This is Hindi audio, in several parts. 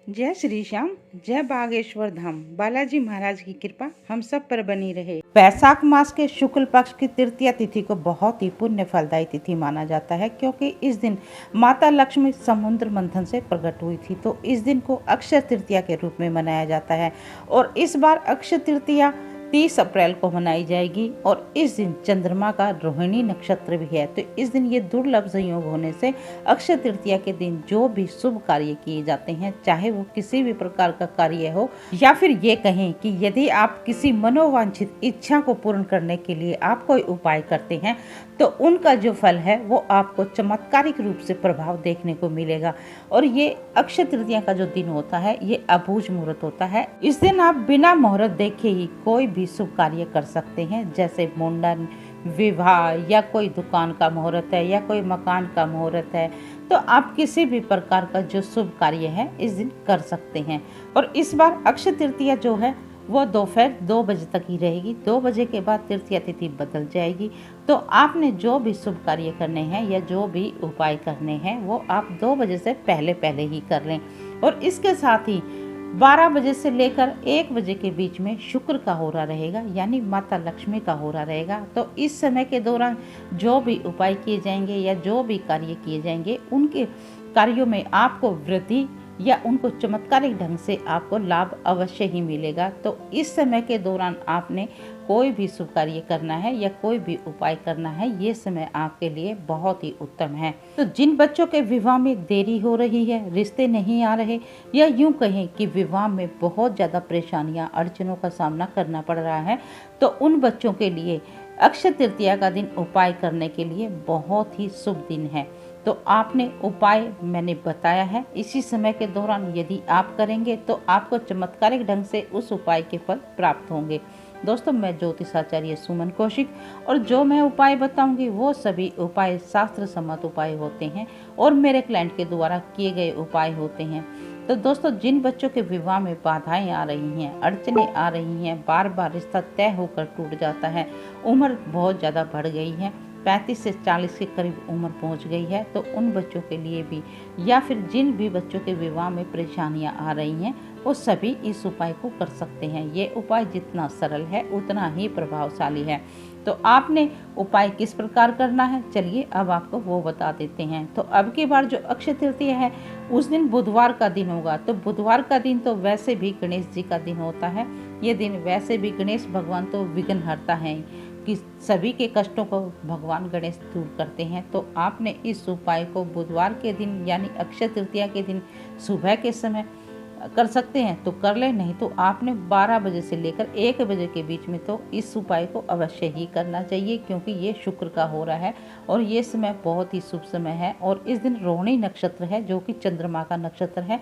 जय श्री श्याम, जय बागेश्वर धाम। बालाजी महाराज की कृपा हम सब पर बनी रहे। वैशाख मास के शुक्ल पक्ष की तृतीया तिथि को बहुत ही पुण्य फलदायी तिथि माना जाता है, क्योंकि इस दिन माता लक्ष्मी समुद्र मंथन से प्रकट हुई थी। तो इस दिन को अक्षय तृतीया के रूप में मनाया जाता है और इस बार अक्षय तृतीया 30 अप्रैल को मनाई जाएगी और इस दिन चंद्रमा का रोहिणी नक्षत्र भी है। तो इस दिन ये दुर्लभ संयोग होने से अक्षय तृतीया के दिन जो भी शुभ कार्य किए जाते हैं, चाहे वो किसी भी प्रकार का कार्य हो या फिर ये कहें कि यदि आप किसी मनोवांछित इच्छा को पूर्ण करने के लिए आप कोई उपाय करते हैं, तो उनका जो फल है वो आपको चमत्कारिक रूप से प्रभाव देखने को मिलेगा। और ये अक्षय तृतीया का जो दिन होता है ये अबूझ मुहूर्त होता है। इस दिन आप बिना मुहूर्त देखे ही कोई भी शुभ कार्य कर सकते हैं, जैसे मुंडन, विवाह या कोई दुकान का मुहूर्त है या कोई मकान का मुहूर्त है। तो आप किसी भी प्रकार का जो शुभ कार्य है इस दिन कर सकते हैं। और इस बार अक्षय तृतीया जो है वो दोपहर 2 बजे तक ही रहेगी। 2 बजे के बाद तृतीया तिथि बदल जाएगी। तो आपने जो भी शुभ कार्य करने हैं या जो भी उपाय करने हैं वो आप 2 बजे से पहले पहले ही कर लें। और इसके साथ ही 12 बजे से लेकर 1 बजे के बीच में शुक्र का होरा रहेगा, यानी माता लक्ष्मी का होरा रहेगा। तो इस समय के दौरान जो भी उपाय किए जाएंगे या जो भी कार्य किए जाएंगे उनके कार्यों में आपको वृद्धि या उनको चमत्कारिक ढंग से आपको लाभ अवश्य ही मिलेगा। तो इस समय के दौरान आपने कोई भी शुभ कार्य करना है या कोई भी उपाय करना है, ये समय आपके लिए बहुत ही उत्तम है। तो जिन बच्चों के विवाह में देरी हो रही है, रिश्ते नहीं आ रहे, या यूं कहें कि विवाह में बहुत ज़्यादा परेशानियां अड़चनों का सामना करना पड़ रहा है, तो उन बच्चों के लिए अक्षय तृतीया का दिन उपाय करने के लिए बहुत ही शुभ दिन है। तो आपने उपाय मैंने बताया है, इसी समय के दौरान यदि आप करेंगे तो आपको चमत्कारिक ढंग से उस उपाय के फल प्राप्त होंगे। दोस्तों, मैं ज्योतिषाचार्य सुमन कौशिक, और जो मैं उपाय बताऊंगी वो सभी उपाय शास्त्र सम्मत उपाय होते हैं और मेरे क्लाइंट के द्वारा किए गए उपाय होते हैं। तो दोस्तों, जिन बच्चों के विवाह में बाधाएं आ रही हैं, अड़चने आ रही हैं, बार बार रिश्ता तय होकर टूट जाता है, उम्र बहुत ज़्यादा बढ़ गई है, 35 से 40 के करीब उम्र पहुंच गई है, तो उन बच्चों के लिए भी, या फिर जिन भी बच्चों के विवाह में परेशानियां आ रही हैं, वो सभी इस उपाय को कर सकते हैं। ये उपाय जितना सरल है उतना ही प्रभावशाली है। तो आपने उपाय किस प्रकार करना है, चलिए अब आपको वो बता देते हैं। तो अब की बार जो अक्षय तृतीया है उस दिन बुधवार का दिन होगा। तो बुधवार का दिन तो वैसे भी गणेश जी का दिन होता है। ये दिन वैसे भी गणेश भगवान तो विघ्नहर्ता हैं कि सभी के कष्टों को भगवान गणेश दूर करते हैं। तो आपने इस उपाय को बुधवार के दिन यानी अक्षय तृतीया के दिन सुबह के समय कर सकते हैं तो कर लें, नहीं तो आपने 12 बजे से लेकर 1 बजे के बीच में तो इस उपाय को अवश्य ही करना चाहिए, क्योंकि ये शुक्र का हो रहा है और ये समय बहुत ही शुभ समय है। और इस दिन रोहिणी नक्षत्र है जो कि चंद्रमा का नक्षत्र है।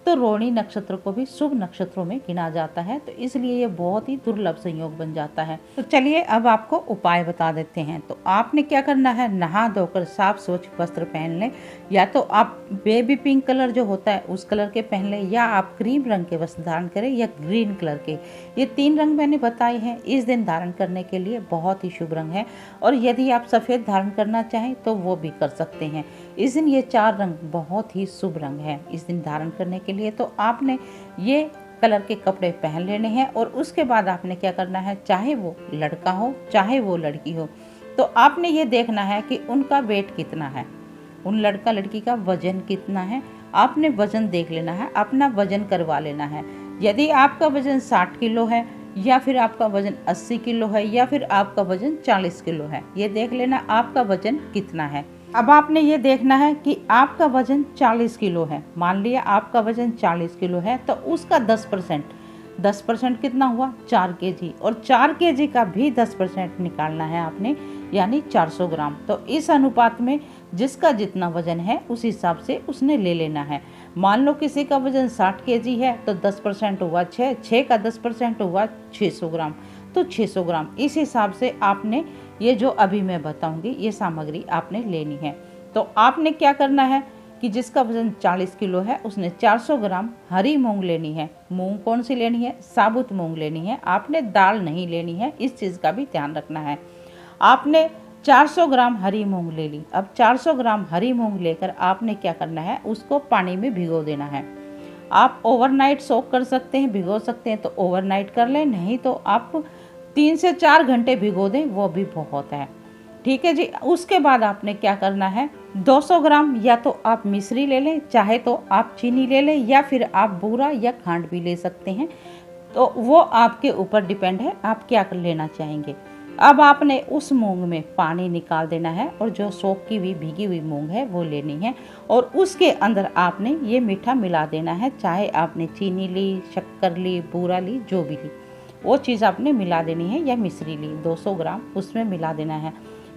तो रोहिणी नक्षत्र को भी शुभ नक्षत्रों में गिना जाता है, तो इसलिए ये बहुत ही दुर्लभ संयोग बन जाता है। तो चलिए अब आपको उपाय बता देते हैं। तो आपने क्या करना है, नहा धोकर साफ स्वच्छ वस्त्र पहन लें, या तो आप बेबी पिंक कलर जो होता है उस कलर के पहन लें, या आप क्रीम रंग के वस्त्र धारण करें या ग्रीन कलर के। ये 3 रंग मैंने बताए हैं इस दिन धारण करने के लिए बहुत ही शुभ रंग है। और यदि आप सफ़ेद धारण करना चाहें तो वो भी कर सकते हैं। इस दिन ये 4 रंग बहुत ही शुभ रंग है इस दिन धारण करने के लिए। तो आपने ये कलर के कपड़े पहन लेने हैं और उसके बाद आपने क्या करना है, चाहे वो लड़का हो चाहे वो लड़की हो, तो आपने ये देखना है कि उनका वेट कितना है, उन लड़का लड़की का वजन कितना है। आपने वजन देख लेना है, अपना वजन करवा लेना है। यदि आपका वजन 60 किलो है, या फिर आपका वजन 80 किलो है, या फिर आपका वजन 40 किलो है, ये देख लेना आपका वजन कितना है। अब आपने ये देखना है कि आपका वजन 40 किलो है। मान लिया आपका वजन 40 किलो है, तो उसका 10% कितना हुआ, 4 केजी, और 4 केजी का भी 10% निकालना है आपने, यानी 400 ग्राम। तो इस अनुपात में जिसका जितना वजन है उस हिसाब से उसने ले लेना है। मान लो किसी का वजन 60 केजी है तो 10% हुआ 6 का 10% हुआ 600 ग्राम, तो 600 ग्राम इस हिसाब से आपने ये जो अभी मैं बताऊंगी ये सामग्री आपने लेनी है। तो आपने क्या करना है कि जिसका वजन 40 किलो है उसने 400 ग्राम हरी मूंग लेनी है। मूंग कौन सी लेनी है, साबुत मूंग लेनी है, आपने दाल नहीं लेनी है, इस चीज़ का भी ध्यान रखना है। आपने 400 ग्राम हरी मूंग ले ली। अब 400 ग्राम हरी मूंग लेकर आपने क्या करना है, उसको पानी में भिगो देना है। आप ओवरनाइट सोक कर सकते हैं, भिगो सकते हैं तो ओवरनाइट कर लें, नहीं तो आप 3 से 4 घंटे भिगो दें, वो भी बहुत है। ठीक है जी। उसके बाद आपने क्या करना है, 200 ग्राम या तो आप मिश्री ले लें, चाहे तो आप चीनी ले लें, या फिर आप बूरा या खांड भी ले सकते हैं। तो वो आपके ऊपर डिपेंड है आप क्या लेना चाहेंगे। अब आपने उस मूंग में पानी निकाल देना है और जो सोख की हुई भीगी हुई मूंग है वो लेनी है और उसके अंदर आपने ये मीठा मिला देना है। चाहे आपने चीनी ली, शक्कर ली, बूरा ली, जो भी ली वो चीज़ आपने मिला देनी है, या मिश्री ली 200 ग्राम उसमें मिला देना है।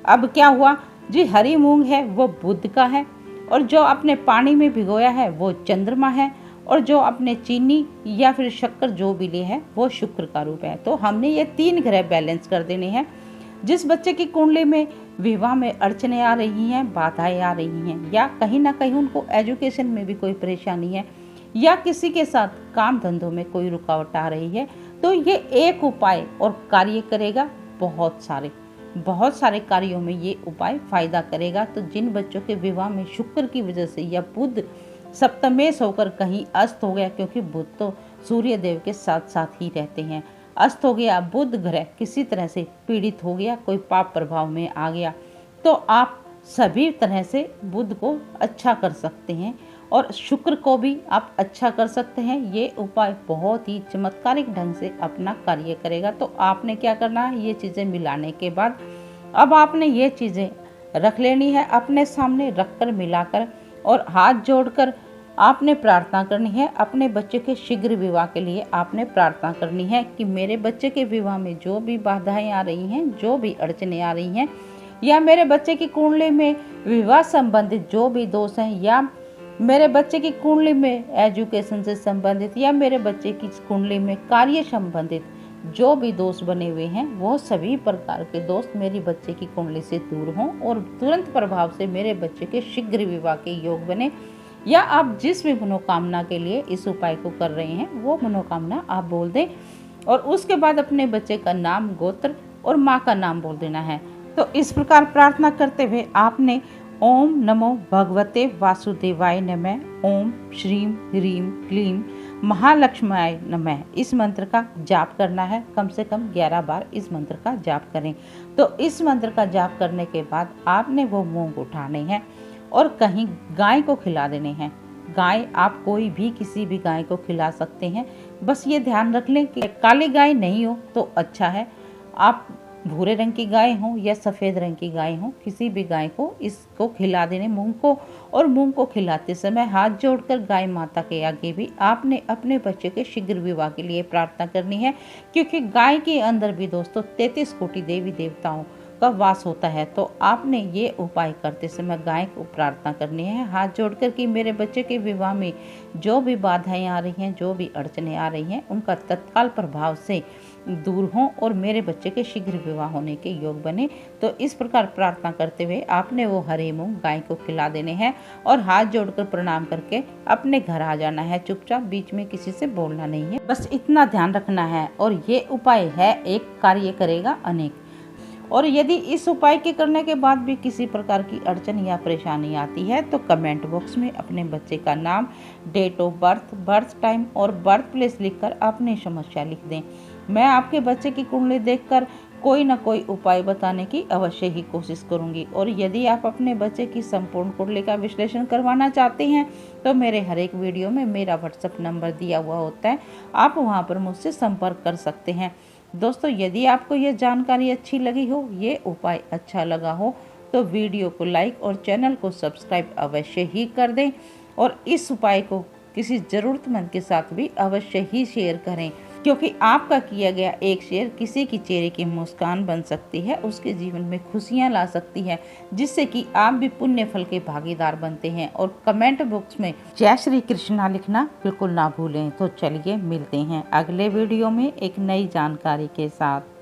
अब क्या हुआ जी, हरी मूंग है वो बुध का है, और जो आपने पानी में भिगोया है वो चंद्रमा है, और जो आपने चीनी या फिर शक्कर जो भी ली है वो शुक्र का रूप है। तो हमने ये 3 ग्रह बैलेंस कर देने हैं। जिस बच्चे की कुंडली में विवाह में अड़चने आ रही हैं, बाधाएं आ रही हैं, या कहीं ना कहीं उनको एजुकेशन में भी कोई परेशानी है, या किसी के साथ काम धंधों में कोई रुकावट आ रही है, तो ये एक उपाय और कार्य करेगा। बहुत सारे कार्यों में ये उपाय फायदा करेगा। तो जिन बच्चों के विवाह में शुक्र की वजह से या बुध सप्तमेश होकर कहीं अस्त हो गया, क्योंकि बुध तो सूर्य देव के साथ साथ ही रहते हैं, अस्त हो गया, बुध ग्रह किसी तरह से पीड़ित हो गया, कोई पाप प्रभाव में आ गया, तो आप सभी तरह से बुध को अच्छा कर सकते हैं और शुक्र को भी आप अच्छा कर सकते हैं। ये उपाय बहुत ही चमत्कारिक ढंग से अपना कार्य करेगा। तो आपने क्या करना है, ये चीज़ें मिलाने के बाद अब आपने ये चीज़ें रख लेनी है अपने सामने, रखकर मिलाकर और हाथ जोड़कर आपने प्रार्थना करनी है। अपने बच्चे के शीघ्र विवाह के लिए आपने प्रार्थना करनी है कि मेरे बच्चे के विवाह में जो भी बाधाएं आ रही हैं, जो भी अड़चने आ रही हैं, या मेरे बच्चे की कुंडली में विवाह संबंधित जो भी दोष हैं, या मेरे बच्चे की कुंडली में एजुकेशन से संबंधित, या मेरे बच्चे की कुंडली में कार्य संबंधित जो भी दोष बने हुए हैं, वो सभी प्रकार के दोष मेरी बच्चे की कुंडली से दूर हों और तुरंत प्रभाव से मेरे बच्चे के शीघ्र विवाह के योग बने। या आप जिस भी मनोकामना के लिए इस उपाय को कर रहे हैं वो मनोकामना आप बोल दें, और उसके बाद अपने बच्चे का नाम, गोत्र और माँ का नाम बोल देना है। तो इस प्रकार प्रार्थना करते हुए आपने ओम नमो भगवते वासुदेवाय नमः, ओम श्रीम ह्रीम क्लीम महालक्ष्माय नमः, इस मंत्र का जाप करना है। कम से कम 11 बार इस मंत्र का जाप करें। तो इस मंत्र का जाप करने के बाद आपने वो मूंग उठाने हैं और कहीं गाय को खिला देने हैं। गाय आप कोई भी किसी भी गाय को खिला सकते हैं। बस ये ध्यान रख लें कि काली गाय नहीं हो तो अच्छा है, आप भूरे रंग की गाय हो या सफ़ेद रंग की गाय हो, किसी भी गाय को इसको खिला देने मूंग को। और मूंग को खिलाते समय हाथ जोड़कर गाय माता के आगे भी आपने अपने बच्चे के शीघ्र विवाह के लिए प्रार्थना करनी है, क्योंकि गाय के अंदर भी दोस्तों 33 कोटि देवी देवताओं का वास होता है। तो आपने ये उपाय करते समय गाय को प्रार्थना करनी है हाथ जोड़कर कि मेरे बच्चे के विवाह में जो भी बाधाएं आ रही हैं, जो भी अड़चने आ रही हैं, उनका तत्काल प्रभाव से दूर हों और मेरे बच्चे के शीघ्र विवाह होने के योग बने। तो इस प्रकार प्रार्थना करते हुए आपने वो हरे मूंग गाय को खिला देने हैं और हाथ जोड़कर प्रणाम करके अपने घर आ जाना है चुपचाप, बीच में किसी से बोलना नहीं है, बस इतना ध्यान रखना है। और ये उपाय है एक, कार्य करेगा अनेक। और यदि इस उपाय के करने के बाद भी किसी प्रकार की अड़चन या परेशानी आती है तो कमेंट बॉक्स में अपने बच्चे का नाम, date of birth, birth time और बर्थ प्लेस लिखकर अपनी समस्या लिख दें। मैं आपके बच्चे की कुंडली देखकर कोई न कोई उपाय बताने की अवश्य ही कोशिश करूंगी। और यदि आप अपने बच्चे की संपूर्ण कुंडली का विश्लेषण करवाना चाहते हैं तो मेरे हर एक वीडियो में मेरा व्हाट्सएप नंबर दिया हुआ होता है, आप वहां पर मुझसे संपर्क कर सकते हैं। दोस्तों, यदि आपको ये जानकारी अच्छी लगी हो, ये उपाय अच्छा लगा हो, तो वीडियो को लाइक और चैनल को सब्सक्राइब अवश्य ही कर दें और इस उपाय को किसी ज़रूरतमंद के साथ भी अवश्य ही शेयर करें, क्योंकि आपका किया गया एक शेयर किसी की चेहरे की मुस्कान बन सकती है, उसके जीवन में खुशियां ला सकती है, जिससे कि आप भी पुण्य फल के भागीदार बनते हैं। और कमेंट बॉक्स में जय श्री कृष्णा लिखना बिल्कुल ना भूलें। तो चलिए मिलते हैं अगले वीडियो में एक नई जानकारी के साथ।